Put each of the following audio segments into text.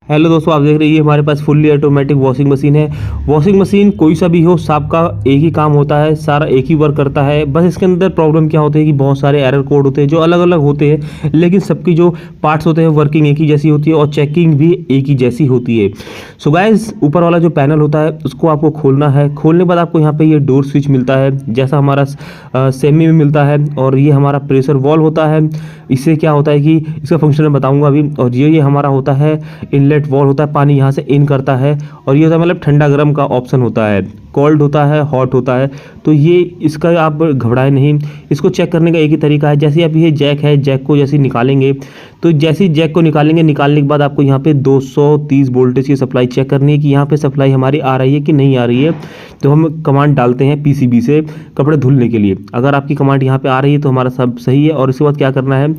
Hello दोस्तों, आप देख रहे हैं ये हमारे पास फुल्ली ऑटोमेटिक वॉशिंग मशीन है। वॉशिंग मशीन कोई सा भी हो, सबका एक ही काम होता है, सारा एक ही वर्क करता है। बस इसके अंदर प्रॉब्लम क्या होती है कि बहुत सारे एरर कोड होते हैं जो अलग अलग होते हैं, लेकिन सबकी जो पार्ट्स होते हैं वर्किंग एक ही जैसी होती है और चेकिंग भी एक ही जैसी होती है। सो गाइस, ऊपर वाला जो पैनल होता है उसको आपको खोलना है। खोलने के बाद आपको यहाँ पे ये डोर स्विच मिलता है, जैसा हमारा सेमी में मिलता है। और ये हमारा प्रेशर वॉल्व होता है। इससे क्या होता है कि इसका फंक्शन मैं बताऊंगा अभी। और ये हमारा होता है इनलेट वॉल्व होता है, पानी यहाँ से इन करता है। और ये होता है मतलब ठंडा गर्म का ऑप्शन होता है, कोल्ड होता है, हॉट होता है। तो ये इसका आप घबराएं नहीं, इसको चेक करने का एक ही तरीका है। जैसे आप ये जैक है, जैक को जैसे निकालेंगे तो जैसे ही जैक को निकालेंगे, निकालने के बाद आपको यहाँ पे 230 वोल्टेज की सप्लाई चेक करनी है कि यहाँ पे सप्लाई हमारी आ रही है कि नहीं आ रही है। तो हम कमांड डालते हैं पीसीबी से कपड़े धुलने के लिए। अगर आपकी कमांड यहाँ पे आ रही है तो हमारा सब सही है। और इसके बाद क्या करना है,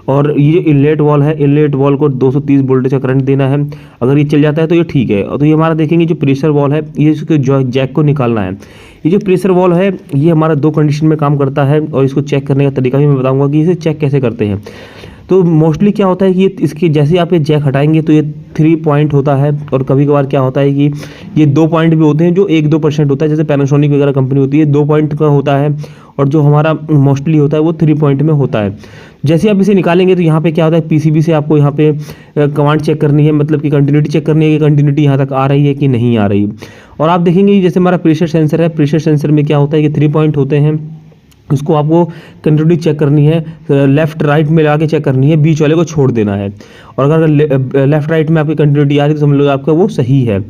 और ये जो इनलेट वॉल है, इनलेट वॉल को 230 वोल्टेज का करंट देना है। अगर ये चल जाता है तो ये ठीक है। और तो ये हमारा देखेंगे जो प्रेशर वॉल है, ये इसके जैक को निकालना है। ये जो प्रेशर वॉल है ये हमारा 2 कंडीशन में काम करता है और इसको चेक करने का तरीका भी मैं बताऊंगा कि इसे चेक कैसे करते हैं। तो मोस्टली क्या होता है कि ये इसकी जैसे आप ये जैक हटाएंगे तो ये 3 पॉइंट होता है। और कभी कभार क्या होता है कि ये 2 पॉइंट भी होते हैं जो 1-2% होता है, जैसे पैनासोनिक वगैरह कंपनी होती है 2 पॉइंट का होता है। और जो हमारा मोस्टली होता है वो 3 पॉइंट में होता है। जैसे आप इसे निकालेंगे तो यहाँ पे क्या होता है, पीसीबी से आपको यहाँ पे कमांड चेक करनी है, मतलब कि कंटिन्यूटी चेक करनी है कि कंटिन्यूटी यहाँ तक आ रही है कि नहीं आ रही। और आप देखेंगे जैसे हमारा प्रेशर सेंसर है, प्रेशर सेंसर में क्या होता है कि 3 पॉइंट होते हैं। उसको आपको कंटिन्यूटी चेक करनी है, लेफ्ट राइट में लगा के चेक करनी है, बीच वाले को छोड़ देना है। और अगर लेफ्ट राइट में आपकी कंटिन्यूटी आ रही है तो समझ लो आपका वो सही है।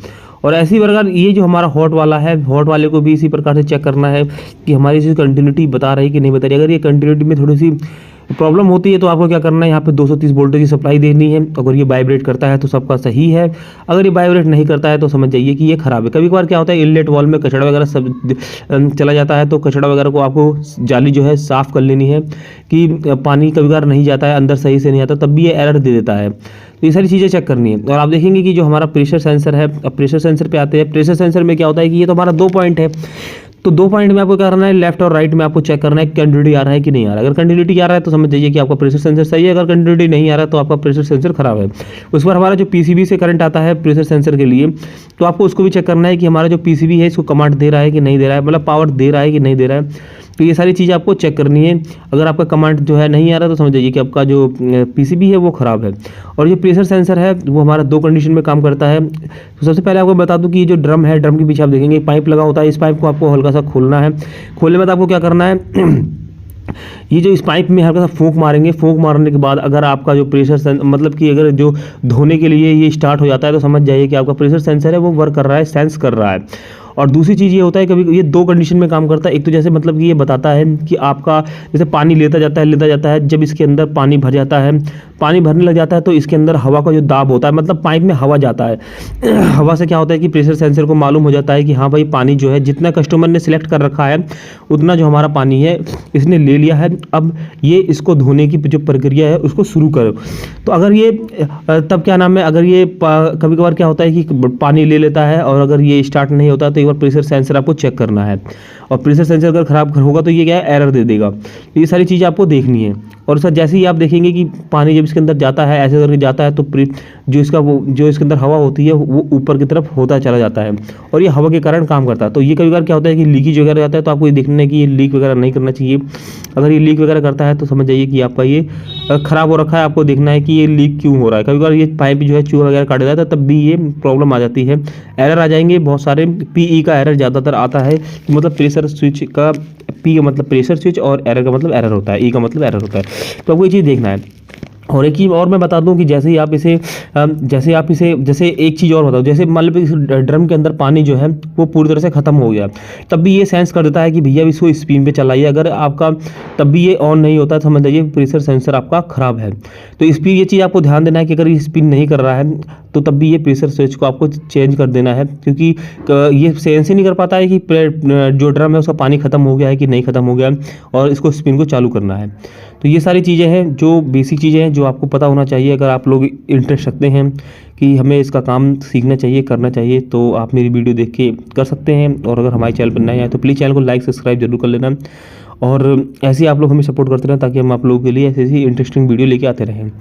और ऐसी प्रकार ये जो हमारा हॉट वाला है, हॉट वाले को भी इसी प्रकार से चेक करना है कि हमारी जो कंटिन्यूटी बता रही है कि नहीं बता रही। अगर ये कंटिन्यूटी में थोड़ी सी प्रॉब्लम होती है तो आपको क्या करना है, यहाँ पे 230 वोल्टेज की सप्लाई देनी है। अगर ये वाइब्रेट करता है तो सबका सही है, अगर ये वाइब्रेट नहीं करता है तो समझ जाइए कि ये खराब है। कभी कभार क्या होता है, इनलेट वॉल में कचड़ा वगैरह सब चला जाता है, तो कचड़ा वगैरह को आपको जाली जो है साफ़ कर लेनी है कि पानी कभी कभार नहीं जाता है अंदर, सही से नहीं आता, तब भी ये एरर दे देता है। तो ये सारी चीज़ें चेक करनी है। और आप देखेंगे कि जो हमारा प्रेशर सेंसर है, अब प्रेशर सेंसर पे आते हैं। प्रेशर सेंसर में क्या होता है कि ये तो हमारा 2 पॉइंट है, तो 2 पॉइंट में आपको क्या करना है, लेफ्ट और राइट में आपको चेक करना है कंटिन्यूटी आ रहा है कि नहीं आ रहा है। अगर कंटिन्यूटी आ रहा है तो समझ जाइए कि आपका प्रेशर सेंसर सही है, अगर कंटिन्यूटी नहीं आ रहा है तो आपका प्रेशर सेंसर खराब है। उस पर हमारा जो पीसीबी से करंट आता है प्रेशर सेंसर के लिए, तो आपको उसको भी चेक करना है कि हमारा जो पीसीबी है इसको कमांड दे रहा है कि नहीं दे रहा है, मतलब पावर दे रहा है कि नहीं दे रहा है। तो ये सारी चीज़ें आपको चेक करनी है। अगर आपका कमांड जो है नहीं आ रहा तो समझ जाइए कि आपका जो पीसीबी है वो ख़राब है। और ये प्रेशर सेंसर है वो हमारा 2 कंडीशन में काम करता है। तो सबसे पहले आपको बता दूं कि ये जो ड्रम है, ड्रम के पीछे आप देखेंगे पाइप लगा होता है। इस पाइप को आपको हल्का सा खोलना है। खोलने के बाद आपको क्या करना है ये जो इस पाइप में हल्का सा फूंक मारेंगे। फूंक मारने के बाद अगर आपका जो प्रेशर मतलब कि अगर जो धोने के लिए ये स्टार्ट हो जाता है तो समझ जाइए कि आपका प्रेशर सेंसर है वो वर्क कर रहा है, सेंस कर रहा है। और दूसरी चीज़ ये होता है, कभी ये 2 कंडीशन में काम करता है। एक तो जैसे मतलब कि ये बताता है कि आपका जैसे पानी लेता जाता है, जब इसके अंदर पानी भर जाता है, पानी भरने लग जाता है तो इसके अंदर हवा का जो दाब होता है, मतलब पाइप में हवा जाता है। हवा से क्या होता है कि प्रेशर सेंसर को मालूम हो जाता है कि हाँ भाई पानी जो है जितना कस्टमर ने सिलेक्ट कर रखा है उतना जो हमारा पानी है इसने ले लिया है, अब ये इसको धोने की जो प्रक्रिया है उसको शुरू करो। तो अगर ये तब क्या नाम है, अगर ये कभी कभार क्या होता है कि पानी ले लेता है और अगर ये स्टार्ट नहीं होता तो एक बार प्रेशर सेंसर आपको चेक करना है। और प्रेशर सेंसर अगर खराब होगा तो ये क्या है, एरर दे देगा। तो ये सारी चीज़ें आपको देखनी है। और सर जैसे ही आप देखेंगे कि पानी जब इसके अंदर जाता है, ऐसे करके जाता है, तो जो इसके अंदर हवा होती है वो ऊपर की तरफ होता चला जाता है और ये हवा के कारण काम करता है। तो ये कभी बार क्या होता है कि लीकेज वगैरह जाता है, तो आपको ये देखना है कि ये लीक वगैरह नहीं करना चाहिए। अगर ये लीक वगैरह करता है तो समझ जाइए कि आपका ये खराब हो रखा है। आपको देखना है कि ये लीक क्यों हो रहा है। कभी बार ये पाइप जो है चूहा वगैरह काट जाता है तब भी ये प्रॉब्लम आ जाती है, एरर आ जाएंगे बहुत सारे। पीई का एरर ज़्यादातर आता है, मतलब प्रेशर स्विच का, पी का मतलब प्रेशर स्विच और एरर का मतलब एरर होता है, ई का मतलब एरर होता है। तो आपको ये चीज़ देखना है। और एक चीज़ और मैं बता दूं कि जैसे एक चीज़ और बताऊं, जैसे मान लो इस ड्रम के अंदर पानी जो है वो पूरी तरह से ख़त्म हो गया, तब भी ये सेंस कर देता है कि भैया इसको स्पिन पे चलाइए। अगर आपका तब भी ये ऑन नहीं होता समझ लीजिए प्रेशर सेंसर आपका ख़राब है। तो इस पर ये चीज़ आपको ध्यान देना है कि अगर ये स्पिन नहीं कर रहा है तो तब भी ये प्रेशर स्विच को आपको चेंज कर देना है, क्योंकि ये सेंस ही नहीं कर पाता है कि जो ड्रम है उसका पानी ख़त्म हो गया है कि नहीं ख़त्म हो गया, और इसको स्पिन को चालू करना है। तो ये सारी चीज़ें हैं जो बेसिक चीज़ें हैं जो आपको पता होना चाहिए। अगर आप लोग इंटरेस्ट रखते हैं कि हमें इसका काम सीखना चाहिए, करना चाहिए, तो आप मेरी वीडियो देख के कर सकते हैं। और अगर हमारे चैनल पर नए आए तो प्लीज़ चैनल को लाइक सब्सक्राइब जरूर कर लेना। और ऐसे ही आप लोग हमें सपोर्ट करते रहें ताकि हम आप लोगों के लिए ऐसी इंटरेस्टिंग वीडियो लेके आते रहें।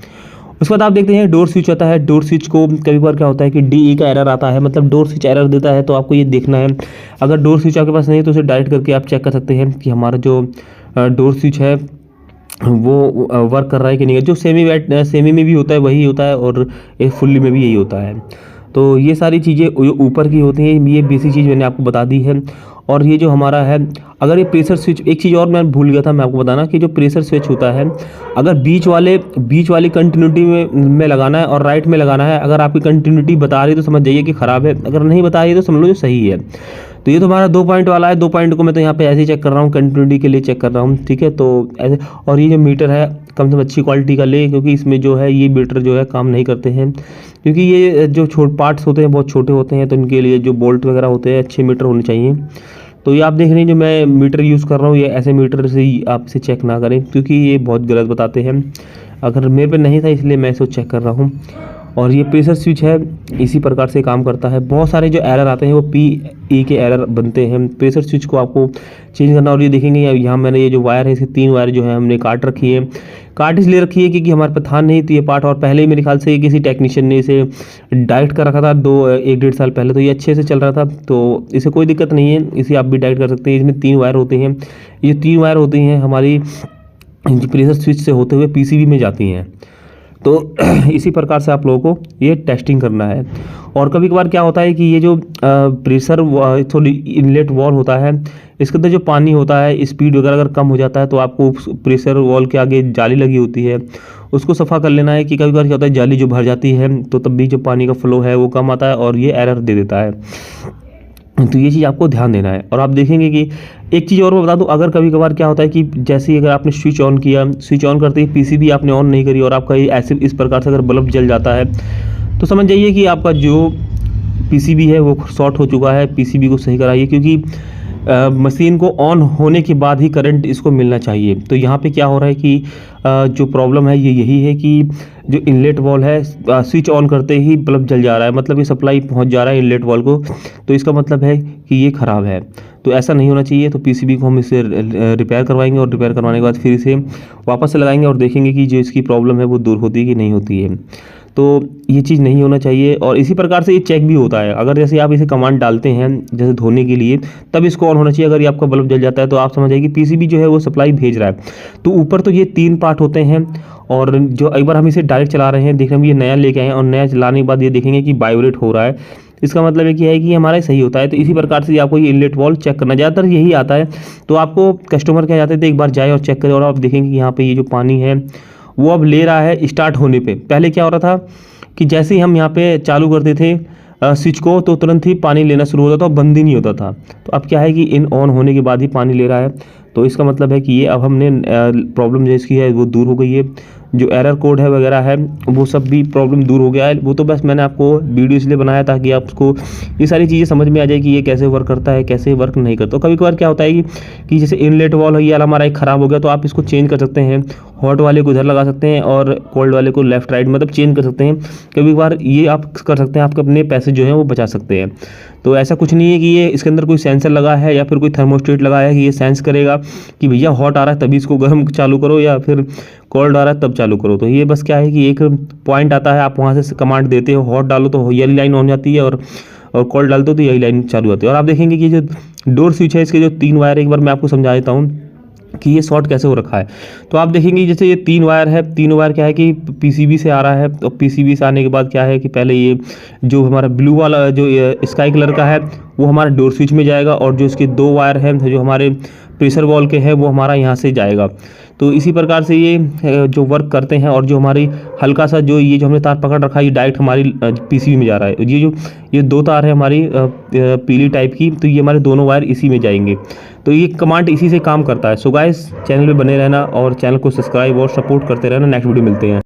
उसके बाद आप देखते हैं डोर स्विच आता है। डोर स्विच को कभी बार क्या होता है कि DE का एरर आता है, मतलब डोर स्विच एरर देता है। तो आपको ये देखना है, अगर डोर स्विच आपके पास नहीं है तो उसे डायरेक्ट करके आप चेक कर सकते हैं कि हमारा जो डोर स्विच है वो वर्क कर रहा है कि नहीं। जो सेमी में भी होता है वही होता है, और एक फुल्ली में भी यही होता है। तो ये सारी चीज़ें ऊपर की होती हैं, ये बेसिक चीज़ मैंने आपको बता दी है। और ये जो हमारा है, अगर ये प्रेशर स्विच, एक चीज़ और मैं भूल गया था मैं आपको बताना, कि जो प्रेशर स्विच होता है, अगर बीच वाली कंटिन्यूटी में लगाना है और राइट में लगाना है। अगर आपकी कंटिन्यूटी बता रही है तो समझ जाइए कि ख़राब है, अगर नहीं बता रही है तो समझ लो जो सही है। तो ये तो हमारा 2 पॉइंट वाला है, 2 पॉइंट को मैं तो यहाँ पे ऐसे ही चेक कर रहा हूँ, कंटिन्यूटी के लिए चेक कर रहा हूँ, ठीक है। तो ऐसे, और ये जो मीटर है कम से कम अच्छी क्वालिटी का ले, क्योंकि इसमें जो है ये मीटर जो है काम नहीं करते हैं, क्योंकि ये जो पार्ट्स होते हैं बहुत छोटे होते हैं, तो इनके लिए जो बोल्ट वगैरह होते हैं अच्छे मीटर होने चाहिए। तो ये आप देख रहे हैं जो मैं मीटर यूज़ कर रहा हूँ, ये ऐसे मीटर से ही आप इसे चेक ना करें, क्योंकि ये बहुत गलत बताते हैं। अगर मेरे पे नहीं था इसलिए मैं इसको चेक कर रहा हूँ। और ये प्रेशर स्विच है, इसी प्रकार से काम करता है। बहुत सारे जो एरर आते हैं वो PE के एरर बनते हैं। प्रेशर स्विच को आपको चेंज करना। और ये देखेंगे यहाँ मैंने ये जो वायर है, इसकी 3 वायर जो है हमने काट रखी है। काट इसलिए रखी है क्योंकि हमारे पास था नहीं तो ये पार्ट, और पहले ही मेरे ख्याल से किसी टेक्नीशियन ने इसे डाइट कर रखा था 1-1.5 साल पहले, तो ये अच्छे से चल रहा था, तो इसे कोई दिक्कत नहीं है, इसे आप भी डाइट कर सकते हैं। इसमें 3 वायर होते हैं, ये 3 वायर होती हैं हमारी प्रेशर स्विच से होते हुए PCB में जाती हैं। तो इसी प्रकार से आप लोगों को ये टेस्टिंग करना है। और कभी कभार क्या होता है कि ये जो प्रेशर थोड़ी इनलेट वॉल होता है, इसके अंदर जो पानी होता है, स्पीड वगैरह अगर कम हो जाता है तो आपको प्रेशर वॉल के आगे जाली लगी होती है, उसको सफ़ा कर लेना है। कि कभी कभार क्या होता है जाली जो भर जाती है तो तब भी जो पानी का फ्लो है वो कम आता है और ये एरर दे देता है। तो ये चीज़ आपको ध्यान देना है। और आप देखेंगे कि एक चीज़ और मैं बता दूं, अगर कभी कभार क्या होता है कि जैसे ही अगर आपने स्विच ऑन किया, स्विच ऑन करते ही PCB आपने ऑन नहीं करी और आपका ये ऐसे इस प्रकार से अगर बल्ब जल जाता है, तो समझ जाइए कि आपका जो PCB है वो शॉर्ट हो चुका है। PCB को सही कराइए, क्योंकि मशीन को ऑन होने के बाद ही करंट इसको मिलना चाहिए। तो यहाँ पे क्या हो रहा है कि जो प्रॉब्लम है ये यही है कि जो इनलेट वॉल है, स्विच ऑन करते ही बल्ब जल जा रहा है, मतलब ये सप्लाई पहुँच जा रहा है इनलेट वॉल को, तो इसका मतलब है कि ये ख़राब है। तो ऐसा नहीं होना चाहिए। तो PCB को हम इसे रिपेयर करवाएंगे, और रिपेयर करवाने के बाद फिर इसे वापस से लगाएंगे और देखेंगे कि जो इसकी प्रॉब्लम है वो दूर होती है कि नहीं होती है। तो ये चीज़ नहीं होना चाहिए। और इसी प्रकार से ये चेक भी होता है, अगर जैसे आप इसे कमांड डालते हैं जैसे धोने के लिए, तब इसको ऑन होना चाहिए। अगर ये आपका बल्ब जल जाता है तो आप समझ जाइए कि PCB जो है वो सप्लाई भेज रहा है। तो ऊपर तो ये 3 पार्ट होते हैं, और जो एक बार हम इसे डायरेक्ट चला रहे हैं, देख रहे हैं ये नया लेके आए हैं, और नया चलाने के बाद ये देखेंगे कि वाइब्रेट हो रहा है, इसका मतलब है कि है कि हमारा सही होता है। तो इसी प्रकार से आपको ये इनलेट वॉल चेक करना, ज़्यादातर यही आता है। तो आपको कस्टमर क्या जाते थे, एक बार जाए और चेक करें, और आप देखेंगे कि यहाँ पे ये जो पानी है वो अब ले रहा है स्टार्ट होने पे। पहले क्या हो रहा था कि जैसे ही हम यहाँ पे चालू करते थे स्विच को, तो तुरंत ही पानी लेना शुरू होता था और बंद ही नहीं होता था। तो अब क्या है कि इन ऑन होने के बाद ही पानी ले रहा है। तो इसका मतलब है कि ये अब हमने प्रॉब्लम जो इसकी है वो दूर हो गई है। जो एरर कोड है वगैरह है वो सब भी प्रॉब्लम दूर हो गया है। वो तो बस मैंने आपको वीडियो इसलिए बनाया ताकि आपको ये सारी चीज़ें समझ में आ जाए कि ये कैसे वर्क करता है, कैसे वर्क नहीं करता। तो कभी कभार क्या होता है कि जैसे इनलेट वॉल है ये वाला हमारा एक ख़राब हो गया, तो आप इसको चेंज कर सकते हैं। हॉट वाले को इधर लगा सकते हैं और कोल्ड वाले को लेफ्ट राइट, मतलब चेंज कर सकते हैं। कभी कभार ये आप कर सकते हैं, आपके अपने पैसे जो हैं वो बचा सकते हैं। तो ऐसा कुछ नहीं है कि ये इसके अंदर कोई सेंसर लगा है या फिर कोई थर्मोस्टेट लगा है कि ये सेंस करेगा कि भैया हॉट आ रहा है तभी इसको गर्म चालू करो, या फिर कोल्ड आ रहा है तब चालू करो। तो ये बस क्या है कि एक पॉइंट आता है, आप वहाँ से कमांड देते हो, हॉट डालो तो येलो लाइन ऑन जाती है, और कोल्ड डालते हो तो यही लाइन चालू होती है। और आप देखेंगे कि जो डोर स्विच है इसके जो 3 वायर, एक बार मैं आपको समझा देता हूँ कि ये शॉर्ट कैसे हो रखा है। तो आप देखेंगे जैसे ये 3 वायर है, तीनों वायर क्या है कि PCB से आ रहा है। तो PCB से आने के बाद क्या है कि पहले ये जो हमारा ब्लू वाला जो स्काई कलर का है वो हमारा डोर स्विच में जाएगा, और जो इसके 2 वायर हैं जो हमारे प्रेशर वॉल के हैं वो हमारा यहाँ से जाएगा। तो इसी प्रकार से ये जो वर्क करते हैं। और जो हमारी हल्का सा जो ये जो हमने तार पकड़ रखा है ये डायरेक्ट हमारी PCB में जा रहा है। ये 2 तार है हमारी पीली टाइप की, तो ये हमारे दोनों वायर इसी में जाएंगे। तो ये कमांड इसी से काम करता है। सो गाइस, चैनल पे बने रहना और चैनल को सब्सक्राइब और सपोर्ट करते रहना। नेक्स्ट वीडियो मिलते हैं।